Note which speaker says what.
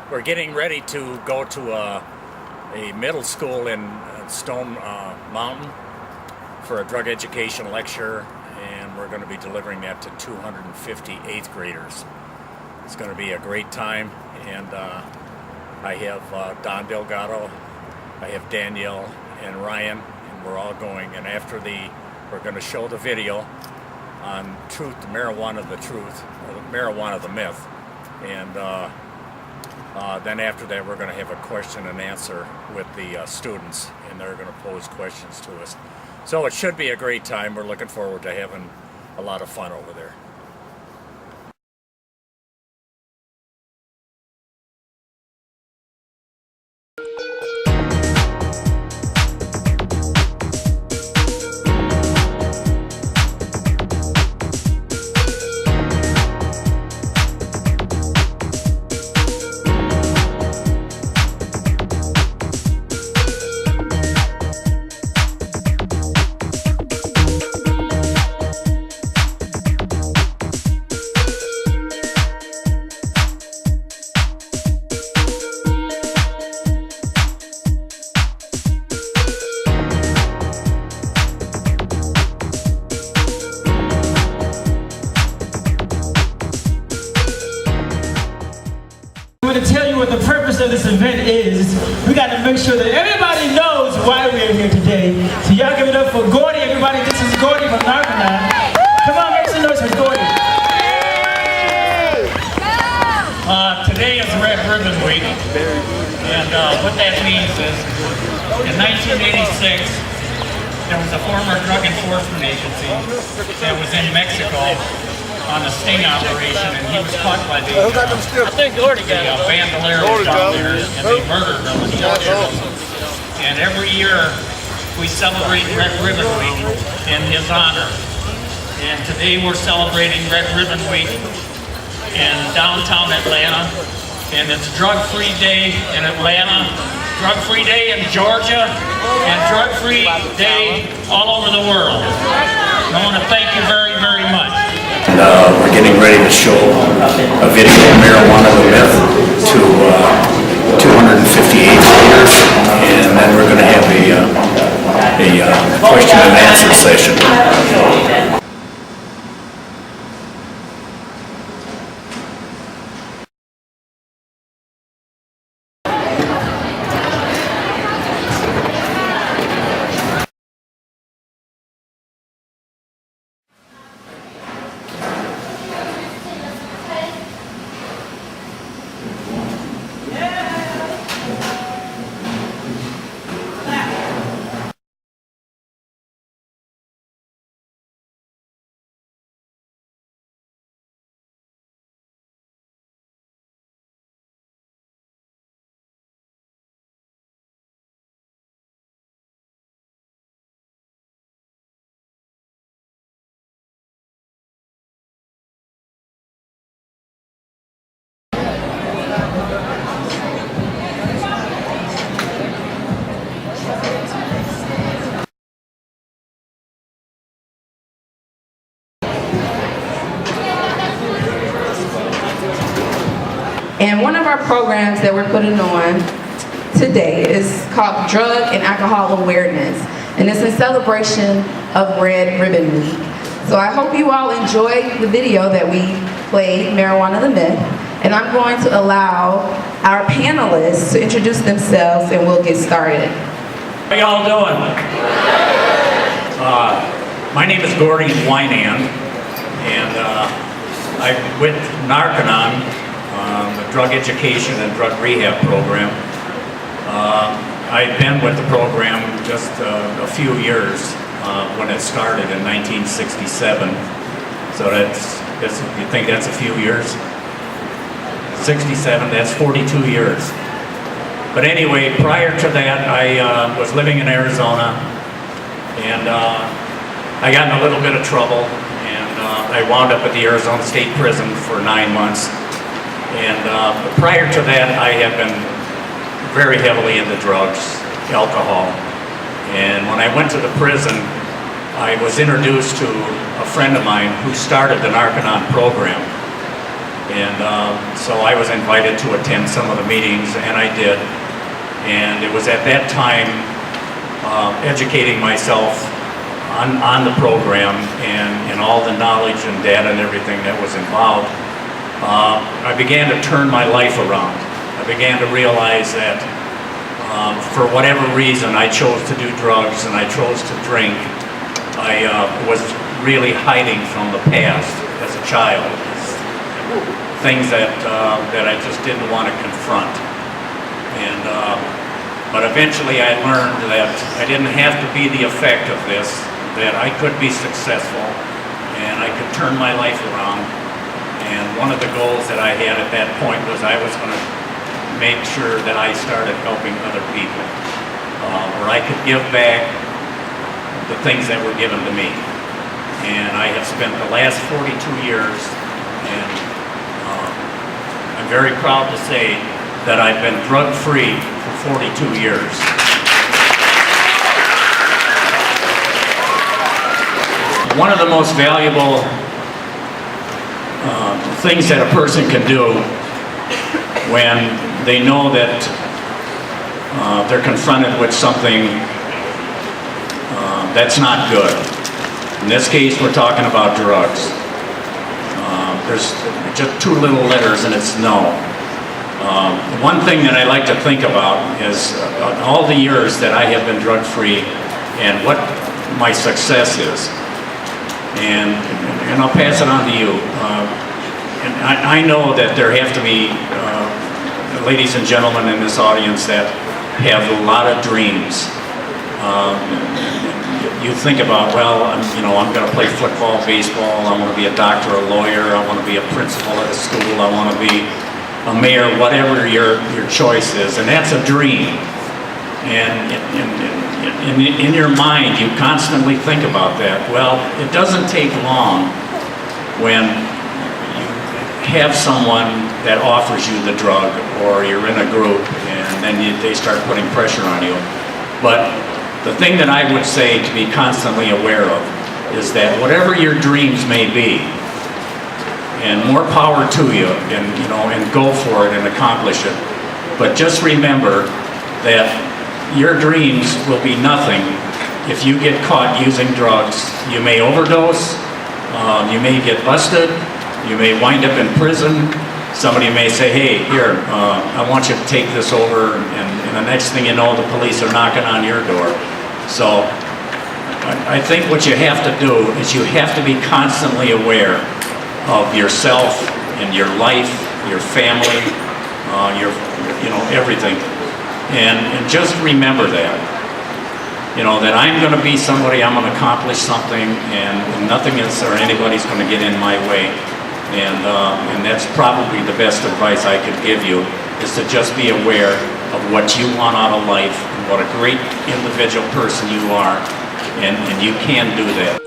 Speaker 1: We're getting ready to go to a middle school in Stone Mountain for a drug education lecture, and we're going to be delivering that to 250 8th graders. It's going to be a great time, and I have Don Delgado, I have Danielle and Ryan, and we're all going. And after we're going to show the video on truth, marijuana, the truth, or marijuana, the myth, and then after that, we're going to have a question and answer with the students, and they're going to pose questions to us. So it should be a great time. We're looking forward to having a lot of fun over there.
Speaker 2: To tell you what the purpose of this event is, we got to make sure that everybody knows why we're here today. So y'all give it up for Gordy, everybody. This is Gordy from NARCONON. Come on, make some noise for Gordy.
Speaker 3: Today is Red Ribbon Week, and what that means is, in 1986, there was a former drug enforcement agency that was in Mexico on a sting operation, and he was caught by the bandoleros down there, and they murdered him and tortured him. And every year we celebrate Red Ribbon Week in his honor. And today we're celebrating Red Ribbon Week in downtown Atlanta, and it's Drug-Free Day in Atlanta, Drug-Free Day in Georgia, and Drug-Free Day all over the world. I want to thank you very, very much.
Speaker 1: We're getting ready to show a video of marijuana, the myth, to 250 8th graders, and then we're going to have a question and answer session.
Speaker 4: And one of our programs that we're putting on today is called Drug and Alcohol Awareness, and it's in celebration of Red Ribbon Week. So I hope you all enjoyed the video that we played, Marijuana the Myth, and I'm going to allow our panelists to introduce themselves, and we'll get started.
Speaker 3: How y'all doing? My name is Gordy Winand, and I'm with Narconon, the drug education and drug rehab program. I've been with the program just a few years when it started in 1967. So you think that's a few years? 67, that's 42 years. But anyway, prior to that, I was living in Arizona, and I got in a little bit of trouble, and I wound up at the Arizona State Prison for 9 months. And prior to that, I had been very heavily into drugs, alcohol. And when I went to the prison, I was introduced to a friend of mine who started the Narconon program.
Speaker 1: And so I was invited to attend some of the meetings, and I did. And it was at that time educating myself on the program and all the knowledge and data and everything that was involved. I began to turn my life around. I began to realize that for whatever reason I chose to do drugs and I chose to drink, I was really hiding from the past as a child. Things that I just didn't want to confront. And but eventually I learned that I didn't have to be the effect of this, that I could be successful and I could turn my life around. And one of the goals that I had at that point was I was going to make sure that I started helping other people, where I could give back the things that were given to me. And I have spent the last 42 years, and I'm very proud to say that I've been drug-free for 42 years. One of the most valuable things that a person can do when they know that they're confronted with something that's not good. In this case, we're talking about drugs. There's just two little letters and it's no. One thing that I like to think about is all the years that I have been drug-free and what my success is. And I'll pass it on to you. And I know that there have to be ladies and gentlemen in this audience that have a lot of dreams. You think about, well, I'm going to play football, baseball, I want to be a doctor, a lawyer, I want to be a principal at a school, I want to be a mayor, whatever your choice is, and that's a dream. And in your mind, you constantly think about that. Well, it doesn't take long when you have someone that offers you the drug, or you're in a group, and then they start putting pressure on you. But the thing that I would say to be constantly aware of is that whatever your dreams may be, and more power to you, and go for it and accomplish it. But just remember that your dreams will be nothing if you get caught using drugs. You may overdose, you may get busted, you may wind up in prison. Somebody may say, hey, here, I want you to take this over, and the next thing you know, the police are knocking on your door. So I think what you have to do is you have to be constantly aware of yourself and your life, your family, everything. And just remember that, that I'm going to be somebody, I'm going to accomplish something, and nothing is or anybody's going to get in my way. And that's probably the best advice I could give you, is to just be aware of what you want out of life and what a great individual person you are, and you can do that.